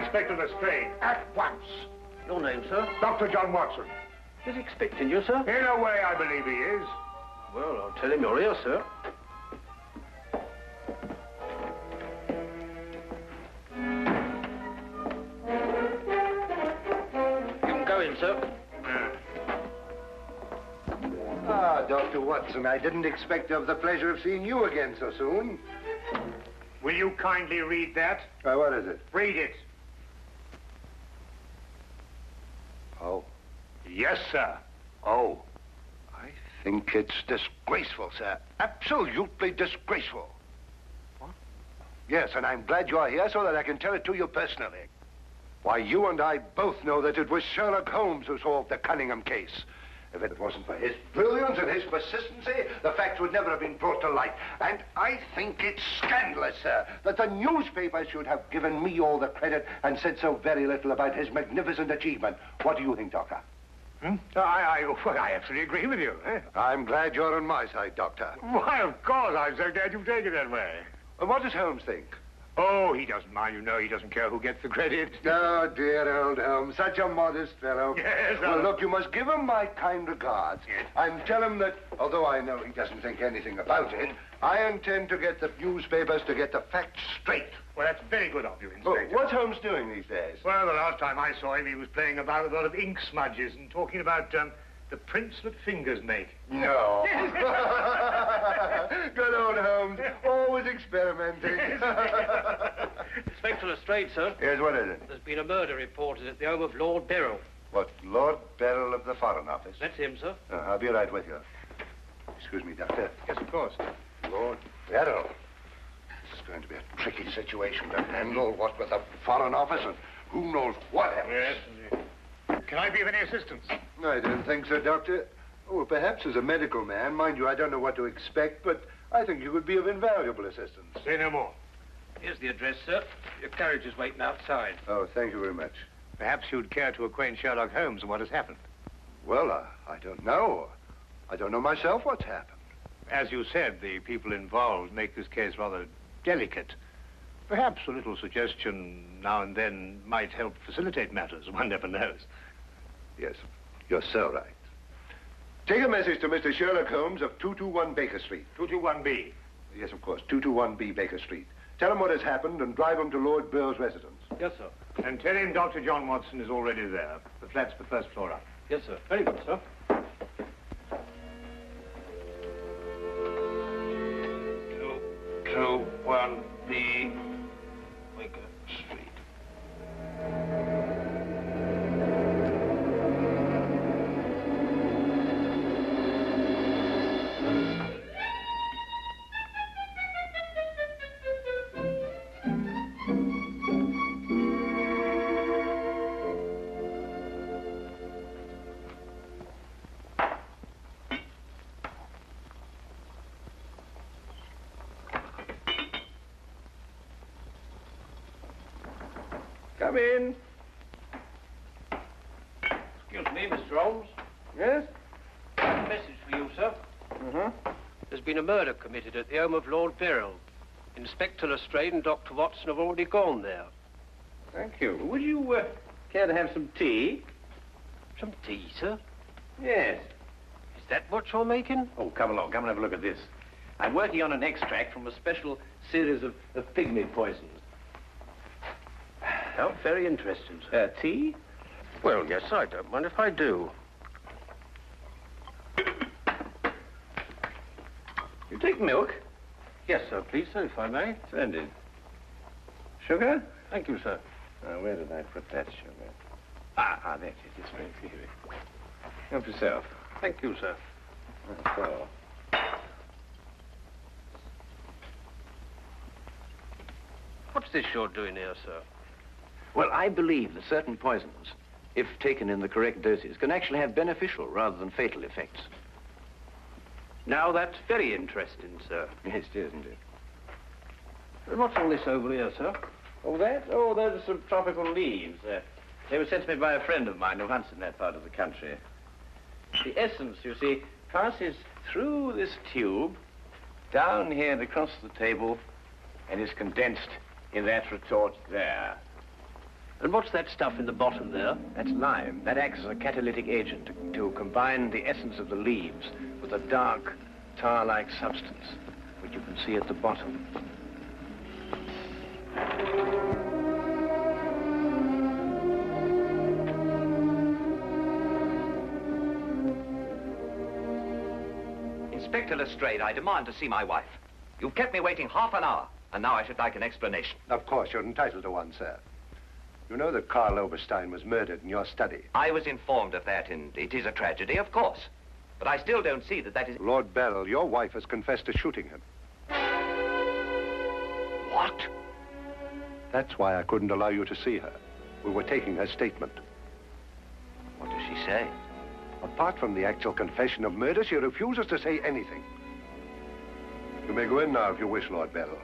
Inspector Lestrade, at once. Your name, sir? Dr. John Watson. He's expecting you, sir? In a way, I believe he is. Well, I'll tell him you're here, sir. You can go in, sir. Ah, Dr. Watson, I didn't expect to have the pleasure of seeing you again so soon. Will you kindly read that? What is it? Read it. Oh. Yes, sir. Oh. I think it's disgraceful, sir. Absolutely disgraceful. What? Yes, and I'm glad you're here so that I can tell it to you personally. Why, you and I both know that it was Sherlock Holmes who solved the Cunningham case. If it wasn't for his brilliance and his persistency, the facts would never have been brought to light. And I think it's scandalous, sir, that the newspapers should have given me all the credit and said so very little about his magnificent achievement. What do you think, Doctor? Well, I absolutely agree with you. I'm glad you're on my side, Doctor. Why, of course. I'm so glad you take it that way. And what does Holmes think? Oh, he doesn't mind. You know, he doesn't care who gets the credit. Oh, dear old Holmes, such a modest fellow. Yes, well, look, you must give him my kind regards. Yes. And tell him that, although I know he doesn't think anything about it, I intend to get the newspapers to get the facts straight. Well, that's very good of you, Inspector. What's Holmes doing these days? Well, the last time I saw him, he was playing about with a lot of ink smudges and talking about the prints that fingers make. No. Good old Holmes, always experimenting. Inspector Lestrade, sir. Yes, what is it? There's been a murder reported at the home of Lord Beryl. What, Lord Beryl of the Foreign Office? That's him, sir. I'll be right with you. Excuse me, Doctor. Yes, of course. Lord Beryl. This is going to be a tricky situation to handle, what with the Foreign Office and who knows what else. Yes. Can I be of any assistance? I don't think so, Doctor. Oh, perhaps as a medical man. Mind you, I don't know what to expect, but I think you could be of invaluable assistance. Say no more. Here's the address, sir. Your carriage is waiting outside. Oh, thank you very much. Perhaps you'd care to acquaint Sherlock Holmes and what has happened. Well, I don't know. I don't know myself what's happened. As you said, the people involved make this case rather delicate. Perhaps a little suggestion now and then might help facilitate matters. One never knows. Yes, you're so right. Take a message to Mr. Sherlock Holmes of 221 Baker Street. 221B. Yes, of course, 221B Baker Street. Tell him what has happened and drive him to Lord Beryl's residence. Yes, sir. And tell him Dr. John Watson is already there. The flat's the first floor up. Yes, sir. Very good, sir. 221B Baker Street. Come in. Excuse me, Mr. Holmes. Yes? A message for you, sir. There's been a murder committed at the home of Lord Beryl. Inspector Lestrade and Dr. Watson have already gone there. Thank you. Would you care to have some tea? Some tea, sir? Yes. Is that what you're making? Oh, come along. Come and have a look at this. I'm working on an extract from a special series of pygmy poisons. Oh, very interesting, sir. Tea? Well, yes, I don't mind if I do. You take milk? Yes, sir, please, sir, if I may. Splendid. Sugar? Thank you, sir. Where did I put that sugar? Ah, that's it. It's right here. Help yourself. Thank you, sir. So. What's this you're doing here, sir? Well, I believe that certain poisons, if taken in the correct doses, can actually have beneficial rather than fatal effects. Now, that's very interesting, sir. Yes, it is, isn't it? And what's all this over here, sir? Oh, that? Oh, those are some tropical leaves. They were sent to me by a friend of mine who hunts in that part of the country. The essence, you see, passes through this tube, down here and across the table, and is condensed in that retort there. And what's that stuff in the bottom there? That's lime. That acts as a catalytic agent to combine the essence of the leaves with a dark, tar-like substance, which you can see at the bottom. Inspector Lestrade, I demand to see my wife. You've kept me waiting half an hour, and now I should like an explanation. Of course, you're entitled to one, sir. You know that Karl Oberstein was murdered in your study. I was informed of that, and it is a tragedy, of course. But I still don't see that is... Lord Beryl, your wife has confessed to shooting him. What? That's why I couldn't allow you to see her. We were taking her statement. What does she say? Apart from the actual confession of murder, she refuses to say anything. You may go in now if you wish, Lord Beryl.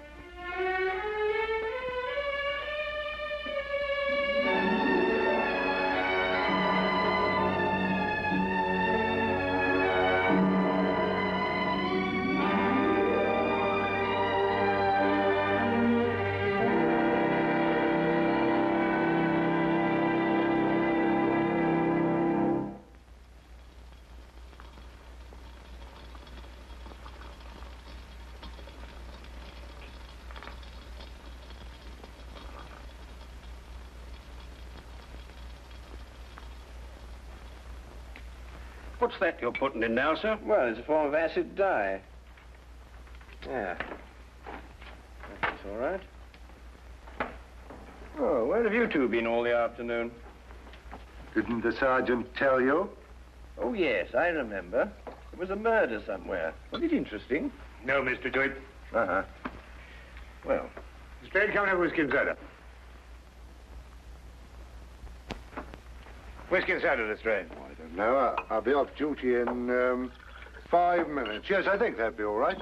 What's that you're putting in now, sir? Well, it's a form of acid dye. Yeah. That's all right. Oh, where have you two been all the afternoon? Didn't the sergeant tell you? Oh, yes, I remember. There was a murder somewhere. Was it interesting? No, Mr. Dwight. Uh-huh. Well, Lestrade, come and have a whiskey and soda. Whiskey and soda, Lestrade. I don't know. I'll be off duty in 5 minutes. Yes, I think that'd be all right.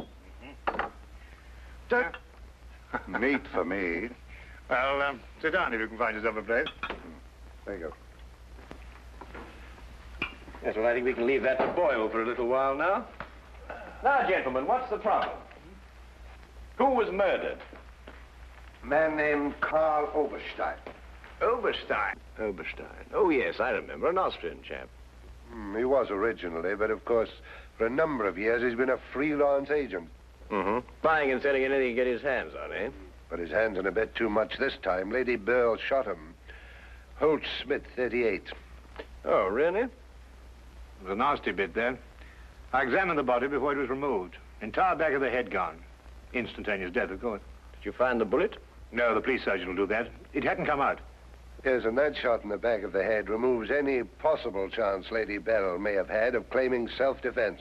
Neat for me. Well, sit down if you can find yourself a place. Thank you. yes, well, I think we can leave that to boil for a little while now. Now, gentlemen, what's the problem? Who was murdered? A man named Karl Oberstein. Oberstein. Oberstein. Oh, yes, I remember. An Austrian chap. He was originally, but of course, for a number of years, he's been a freelance agent. Mm-hmm. Buying and selling anything he can get his hands on, eh? But his hands in a bit too much this time. Lady Beryl shot him. Holt Smith, 38. Oh, really? It was a nasty bit there. I examined the body before it was removed. Entire back of the head gone. Instantaneous death, of course. Did you find the bullet? No, the police surgeon will do that. It hadn't come out. Yes, and that shot in the back of the head removes any possible chance Lady Beryl may have had of claiming self-defense.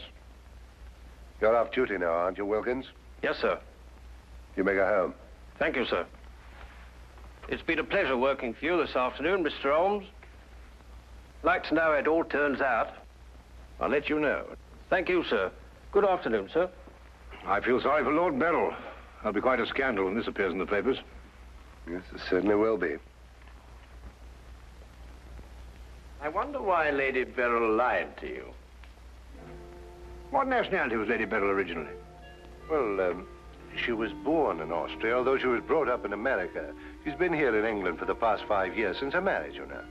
You're off duty now, aren't you, Wilkins? Yes, sir. You may go home. Thank you, sir. It's been a pleasure working for you this afternoon, Mr. Holmes. Like to know how it all turns out. I'll let you know. Thank you, sir. Good afternoon, sir. I feel sorry for Lord Beryl. There'll be quite a scandal when this appears in the papers. Yes, it certainly will be. I wonder why Lady Beryl lied to you. What nationality was Lady Beryl originally? Well, she was born in Austria, although she was brought up in America. She's been here in England for the past 5 years, since her marriage, you know.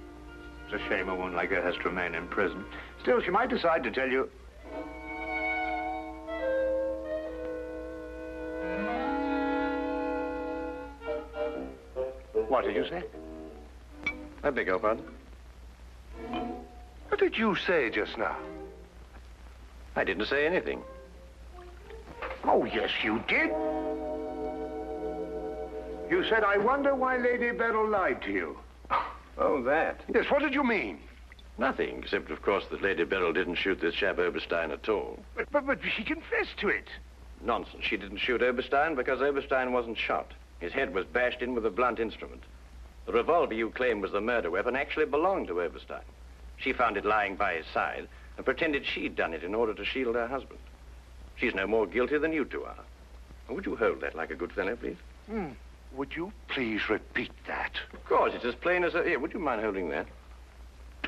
It's a shame a woman like her has to remain in prison. Still, she might decide to tell you... What did you say? I beg your pardon? What did you say just now? I didn't say anything. Oh, yes, you did. You said, I wonder why Lady Beryl lied to you. Oh, that. Yes, what did you mean? Nothing, except, of course, that Lady Beryl didn't shoot this chap Oberstein at all. But she confessed to it. Nonsense. She didn't shoot Oberstein because Oberstein wasn't shot. His head was bashed in with a blunt instrument. The revolver you claim was the murder weapon actually belonged to Oberstein. She found it lying by his side and pretended she'd done it in order to shield her husband. She's no more guilty than you two are. Would you hold that like a good fellow, please? Would you please repeat that? Of course, it's as plain as a... Here, would you mind holding that?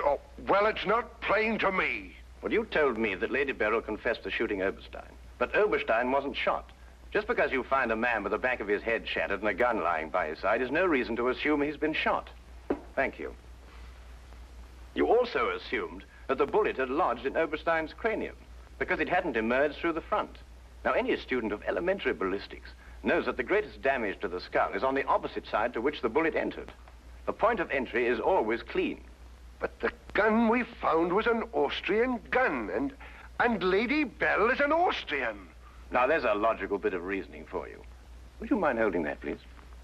Oh, well, it's not plain to me. Well, you told me that Lady Beryl confessed to shooting Oberstein. But Oberstein wasn't shot. Just because you find a man with the back of his head shattered and a gun lying by his side is no reason to assume he's been shot. Thank you. You also assumed that the bullet had lodged in Oberstein's cranium because it hadn't emerged through the front. Now, any student of elementary ballistics knows that the greatest damage to the skull is on the opposite side to which the bullet entered. The point of entry is always clean. But the gun we found was an Austrian gun, and Lady Beryl is an Austrian. Now, there's a logical bit of reasoning for you. Would you mind holding that, please?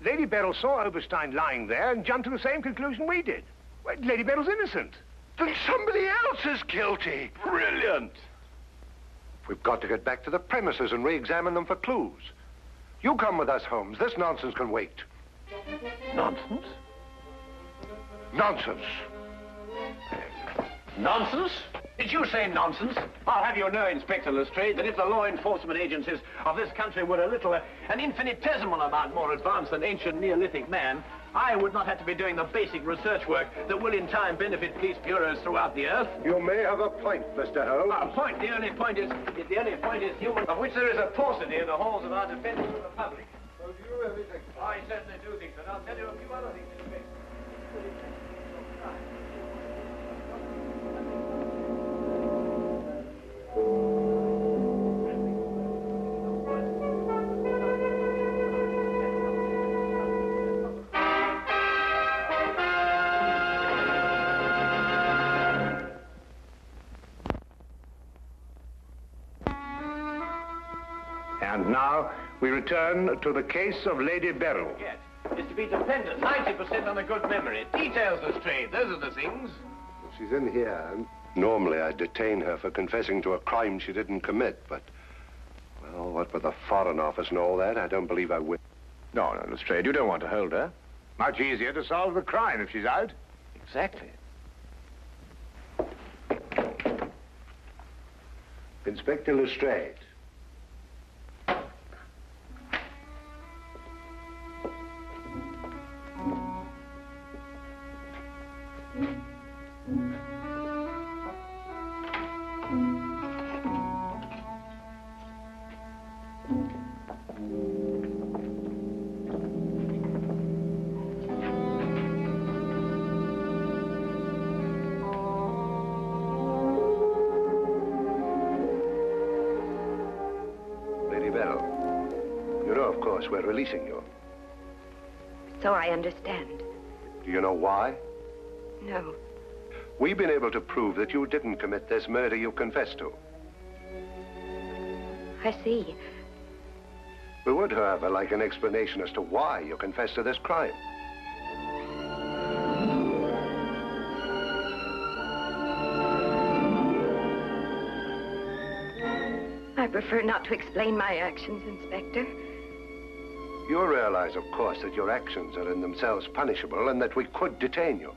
Lady Beryl saw Oberstein lying there and jumped to the same conclusion we did. Well, Lady Beryl's innocent. Then somebody else is guilty. Brilliant. We've got to get back to the premises and re-examine them for clues. You come with us, Holmes. This nonsense can wait. Nonsense? Nonsense. Nonsense? Did you say nonsense? I'll have you know, Inspector Lestrade, that if the law enforcement agencies of this country were a little, an infinitesimal amount more advanced than ancient Neolithic man, I would not have to be doing the basic research work that will in time benefit police bureaus throughout the earth. You may have a point, Mr. Holmes. A point? The only point is human, of which there is a paucity in the halls of our defenders of the public. So do you really think so? I certainly do think so. And I'll tell you a few other things in a bit. And now we return to the case of Lady Beryl. Yes, is to be dependent 90% on a good memory. Details, Lestrade, those are the things. She's in here, and normally I'd detain her for confessing to a crime she didn't commit, but, well, what with the Foreign Office and all that, I don't believe I will. No, Lestrade, you don't want to hold her. Much easier to solve the crime if she's out. Exactly. Inspector Lestrade. We're releasing you. So I understand. Do you know why? No. We've been able to prove that you didn't commit this murder you confessed to. I see. We would, however, like an explanation as to why you confessed to this crime. I prefer not to explain my actions, Inspector. You realize, of course, that your actions are in themselves punishable and that we could detain you.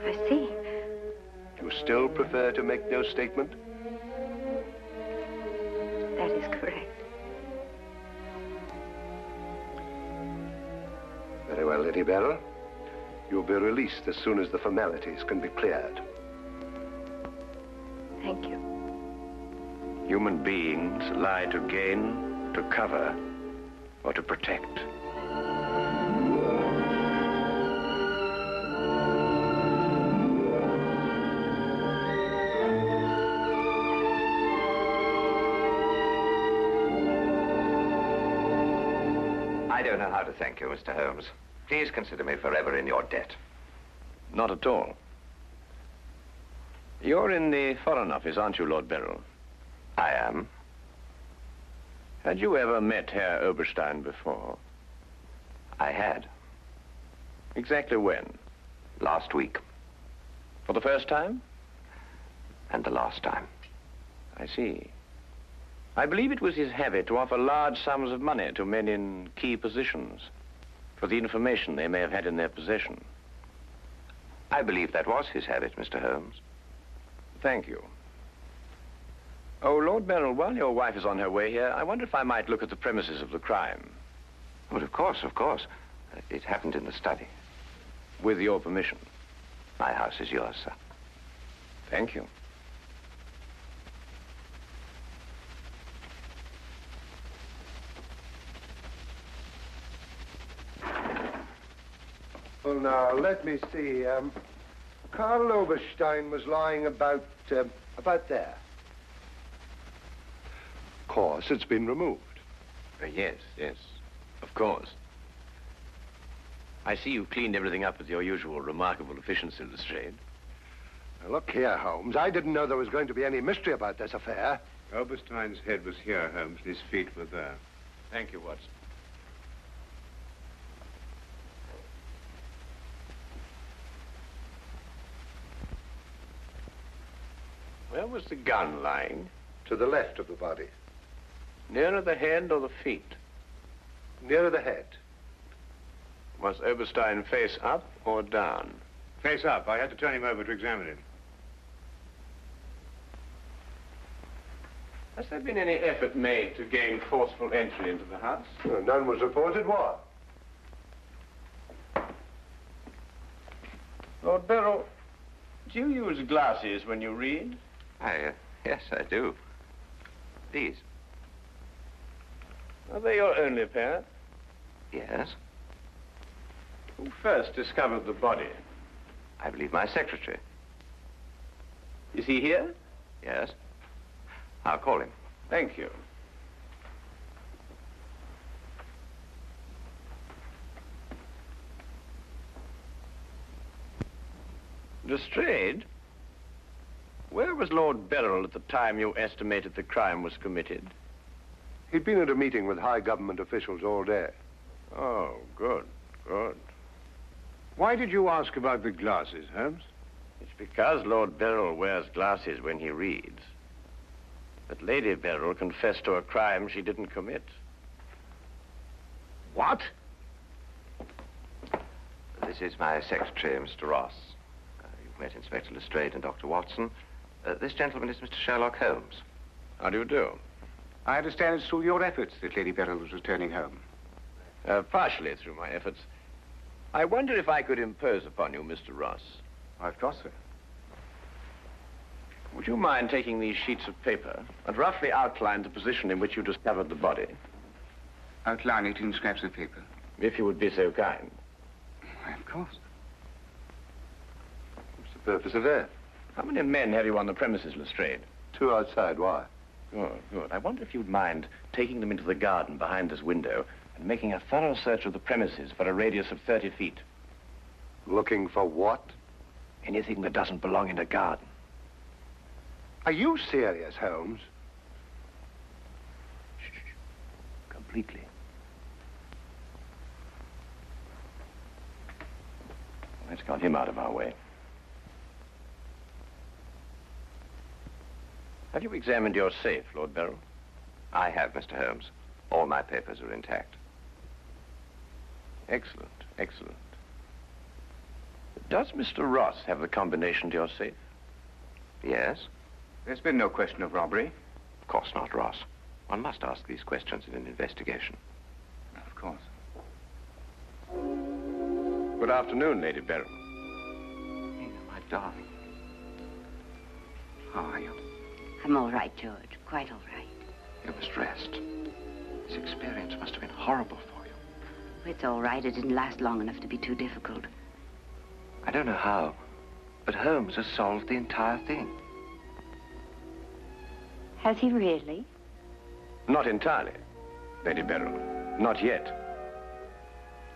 I see. You still prefer to make no statement? That is correct. Very well, Lady Beryl. You'll be released as soon as the formalities can be cleared. Thank you. Human beings lie to gain, to cover, or to protect. I don't know how to thank you, Mr. Holmes. Please consider me forever in your debt. Not at all. You're in the Foreign Office, aren't you, Lord Beryl? I am. Had you ever met Herr Oberstein before? I had. Exactly when? Last week. For the first time? And the last time. I see. I believe it was his habit to offer large sums of money to men in key positions for the information they may have had in their possession. I believe that was his habit, Mr. Holmes. Thank you. Oh, Lord Beryl, while your wife is on her way here, I wonder if I might look at the premises of the crime. Well, of course, of course. It happened in the study. With your permission. My house is yours, sir. Thank you. Well, now, let me see. Karl Oberstein was lying about there. Of course, it's been removed. Yes, yes, of course. I see you've cleaned everything up with your usual remarkable efficiency, Lestrade. Now, look here, Holmes. I didn't know there was going to be any mystery about this affair. Oberstein's head was here, Holmes, and his feet were there. Thank you, Watson. Where was the gun lying? To the left of the body. Nearer the head or the feet? Nearer the head. Was Oberstein face up or down? Face up. I had to turn him over to examine him. Has there been any effort made to gain forceful entry into the house? Well, none was reported. What? Lord Beryl, do you use glasses when you read? Yes, I do. These? Are they your only pair? Yes. Who first discovered the body? I believe my secretary. Is he here? Yes. I'll call him. Thank you. Lestrade, where was Lord Beryl at the time you estimated the crime was committed? He'd been at a meeting with high government officials all day. Oh, good, good. Why did you ask about the glasses, Holmes? It's because Lord Beryl wears glasses when he reads that Lady Beryl confessed to a crime she didn't commit. What? This is my secretary, Mr. Ross. You've met Inspector Lestrade and Dr. Watson. This gentleman is Mr. Sherlock Holmes. How do you do? I understand it's through your efforts that Lady Beryl was returning home. Partially through my efforts. I wonder if I could impose upon you, Mr. Ross. Of course, sir. Would you mind taking these sheets of paper and roughly outline the position in which you discovered the body? Outline it in scraps of paper. If you would be so kind. Why, of course. What's the purpose of that? How many men have you on the premises, Lestrade? 2 outside. Why? Good, good. I wonder if you'd mind taking them into the garden behind this window and making a thorough search of the premises for a radius of 30 feet. Looking for what? Anything that doesn't belong in a garden. Are you serious, Holmes? Shh. Completely. Let's got him out of our way. Have you examined your safe, Lord Beryl? I have, Mr. Holmes. All my papers are intact. Excellent, excellent. Does Mr. Ross have the combination to your safe? Yes? There's been no question of robbery. Of course not, Ross. One must ask these questions in an investigation. Of course. Good afternoon, Lady Beryl. Nina, my darling. How are you? I'm all right, George. Quite all right. You must rest. This experience must have been horrible for you. It's all right. It didn't last long enough to be too difficult. I don't know how, but Holmes has solved the entire thing. Has he really? Not entirely, Lady Beryl. Not yet.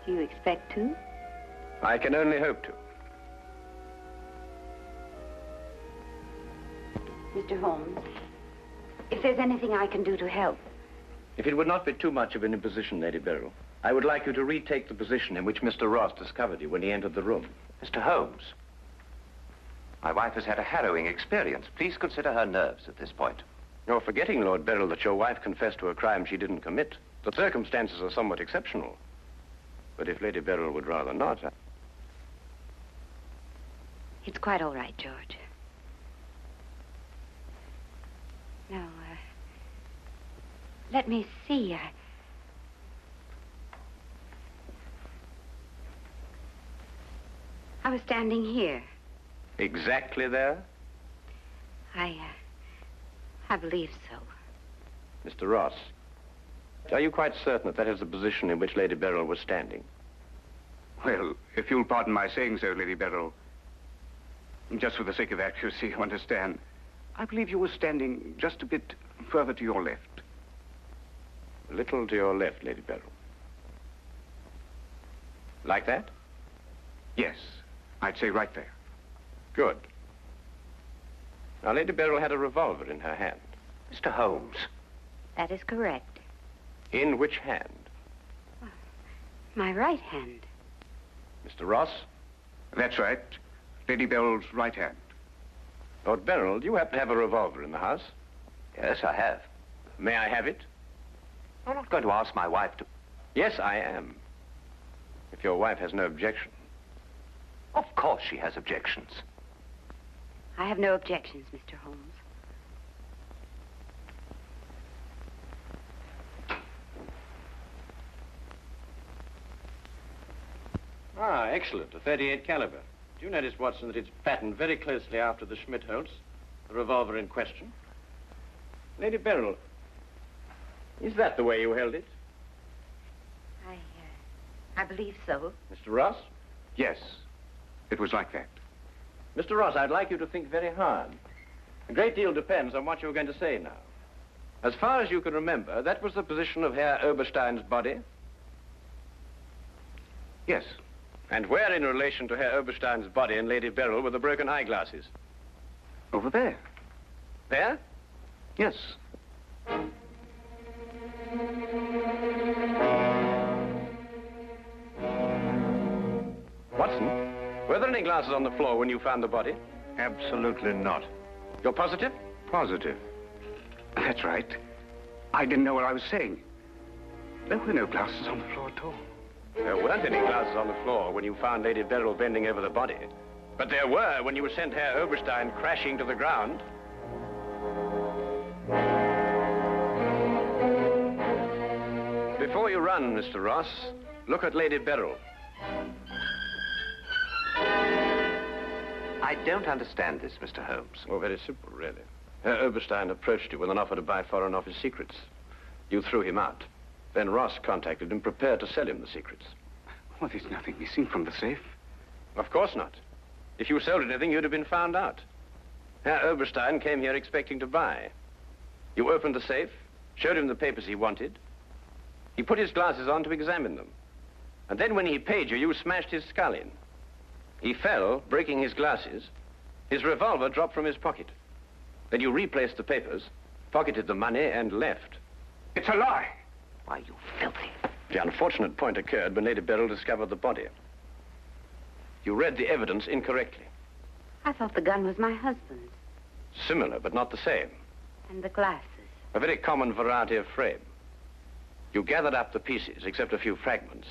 Do you expect to? I can only hope to. Mr. Holmes, if there's anything I can do to help. If it would not be too much of an imposition, Lady Beryl, I would like you to retake the position in which Mr. Ross discovered you when he entered the room. Mr. Holmes, my wife has had a harrowing experience. Please consider her nerves at this point. You're forgetting, Lord Beryl, that your wife confessed to a crime she didn't commit. The circumstances are somewhat exceptional. But if Lady Beryl would rather not... It's quite all right, George. Now, let me see. I was standing here. Exactly there? I believe so. Mr. Ross, are you quite certain that that is the position in which Lady Beryl was standing? Well, if you'll pardon my saying so, Lady Beryl, just for the sake of accuracy, you understand, I believe you were standing just a bit further to your left. A little to your left, Lady Beryl. Like that? Yes, I'd say right there. Good. Now, Lady Beryl had a revolver in her hand. Mr. Holmes. That is correct. In which hand? My right hand. Mr. Ross? That's right. Lady Beryl's right hand. Lord Beryl, do you happen to have a revolver in the house? Yes, I have. May I have it? I'm not going to ask my wife to... Yes, I am. If your wife has no objection. Of course she has objections. I have no objections, Mr. Holmes. Ah, excellent. A .38 caliber. Do you notice, Watson, that it's patterned very closely after the Schmidt-Holtz, the revolver in question? Lady Beryl, is that the way you held it? I believe so. Mr. Ross? Yes, it was like that. Mr. Ross, I'd like you to think very hard. A great deal depends on what you're going to say now. As far as you can remember, that was the position of Herr Oberstein's body? Yes. And where in relation to Herr Oberstein's body and Lady Beryl were the broken eyeglasses? Over there. There? Yes. Watson, were there any glasses on the floor when you found the body? Absolutely not. You're positive? Positive. That's right. I didn't know what I was saying. There were no glasses on the floor at all. There weren't any glasses on the floor when you found Lady Beryl bending over the body. But there were when you sent Herr Oberstein crashing to the ground. Before you run, Mr. Ross, look at Lady Beryl. I don't understand this, Mr. Holmes. Oh, very simple, really. Herr Oberstein approached you with an offer to buy Foreign Office secrets. You threw him out. Then Ross contacted him, prepared to sell him the secrets. Well, there's nothing missing from the safe. Of course not. If you sold anything, you'd have been found out. Herr Oberstein came here expecting to buy. You opened the safe, showed him the papers he wanted. He put his glasses on to examine them. And then when he paid you, you smashed his skull in. He fell, breaking his glasses. His revolver dropped from his pocket. Then you replaced the papers, pocketed the money, and left. It's a lie. Why, you filthy... The unfortunate point occurred when Lady Beryl discovered the body. You read the evidence incorrectly. I thought the gun was my husband's. Similar, but not the same. And the glasses. A very common variety of frame. You gathered up the pieces, except a few fragments,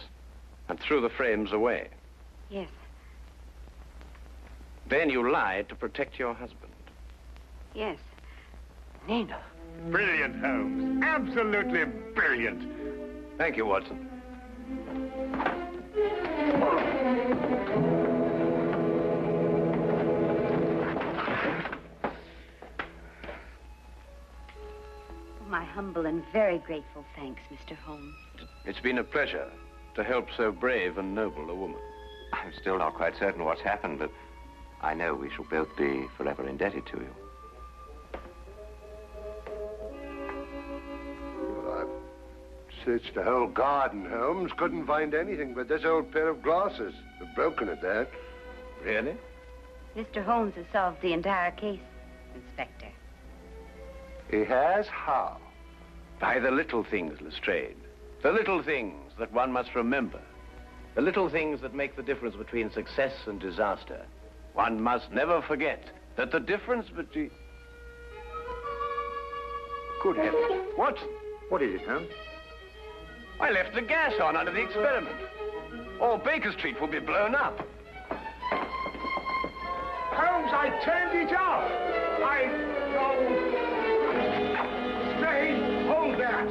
and threw the frames away. Yes. Then you lied to protect your husband. Yes. Nina. Brilliant, Holmes. Absolutely brilliant. Thank you, Watson. My humble and very grateful thanks, Mr. Holmes. It's been a pleasure to help so brave and noble a woman. I'm still not quite certain what's happened, but I know we shall both be forever indebted to you. Searched the whole garden, Holmes. Couldn't find anything but this old pair of glasses. They're broken at that. Really? Mr. Holmes has solved the entire case, Inspector. He has? How? By the little things, Lestrade. The little things that one must remember. The little things that make the difference between success and disaster. One must never forget that the difference between... Good heavens. What? What is it, Holmes? I left the gas on under the experiment. All Baker Street will be blown up. Holmes, I turned it off. No. Stay. Hold that.